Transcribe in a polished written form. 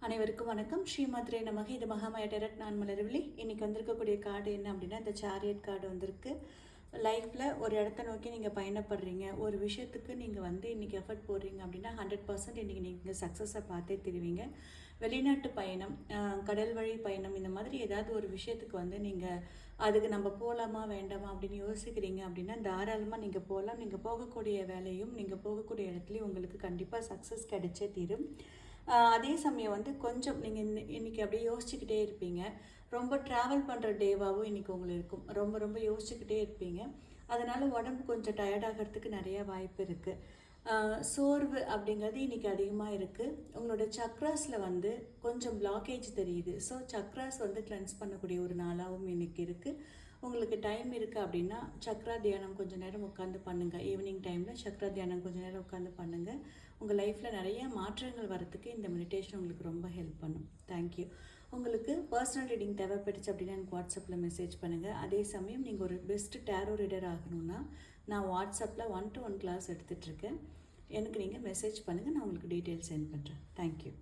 அனைவருக்கும் வணக்கம். ஸ்ரீமாத்ரே நமக. இது மகாமாயா டேரக்ட். நான் மலர்விழி. இன்றைக்கி வந்திருக்கக்கூடிய கார்டு என்ன அப்படின்னா, இந்த சேரியட் கார்டு வந்திருக்கு. லைஃப்பில் ஒரு இடத்த நோக்கி நீங்கள் பயணப்படுறீங்க, ஒரு விஷயத்துக்கு நீங்கள் இன்றைக்கி எஃபர்ட் போடுறீங்க அப்படின்னா 100% இன்றைக்கி நீங்கள் சக்ஸஸை பார்த்தே தருவீங்க. வெளிநாட்டு பயணம், கடல் வழி பயணம், இந்த மாதிரி ஏதாவது ஒரு விஷயத்துக்கு நீங்கள் அதுக்கு நம்ம போகலாமா வேண்டாமா அப்படின்னு யோசிக்கிறீங்க அப்படின்னா தாராளமாக நீங்கள் போகலாம். நீங்கள் போகக்கூடிய வேலையும் நீங்கள் போகக்கூடிய இடத்துலையும் உங்களுக்கு கண்டிப்பாக சக்ஸஸ் கிடைச்சே தீரும். அதே சமயம் கொஞ்சம் நீங்கள் இன்றைக்கி அப்படியே யோசிச்சுக்கிட்டே இருப்பீங்க. ரொம்ப ட்ராவல் பண்ணுற டேவாகவும் இன்றைக்கி உங்களுக்கு இருக்கும். ரொம்ப ரொம்ப யோசிச்சுக்கிட்டே இருப்பீங்க. அதனால் உடம்பு கொஞ்சம் டயர்டாகிறதுக்கு நிறையா வாய்ப்பு இருக்குது. சோர்வு அப்படிங்கிறது இன்றைக்கி அதிகமாக இருக்குது. உங்களோட சக்ராஸில் கொஞ்சம் பிளாக்கேஜ் தெரியுது. ஸோ சக்ராஸ் கிளென்ஸ் பண்ணக்கூடிய ஒரு நாளாகவும் இன்றைக்கி இருக்குது. உங்களுக்கு டைம் இருக்குது அப்படின்னா சக்ரா தியானம் கொஞ்சம் நேரம் உட்காந்து பண்ணுங்கள். ஈவினிங் டைமில் சக்ரா தியானம் கொஞ்சம் நேரம் உட்காந்து பண்ணுங்கள். உங்கள் லைஃப்பில் நிறைய மாற்றங்கள் வரத்துக்கு இந்த மெடிடேஷன் உங்களுக்கு ரொம்ப ஹெல்ப் பண்ணும். தேங்க்யூ. உங்களுக்கு பர்சனல் ரீடிங் தேவைப்பட்டுச்சு அப்படின்னா எனக்கு வாட்ஸ்அப்பில் மெசேஜ் பண்ணுங்கள். அதே சமயம் நீங்கள் ஒரு பெஸ்ட் டேரோ ரீடர் ஆகணும்னா நான் வாட்ஸ்அப்பில் 1-to-1 கிளாஸ் எடுத்துகிட்ருக்கேன். எனக்கு நீங்கள் மெசேஜ் பண்ணுங்கள். நான் உங்களுக்கு டீட்டெயில்ஸ் சென்ட் பண்ணுறேன். தேங்க்யூ.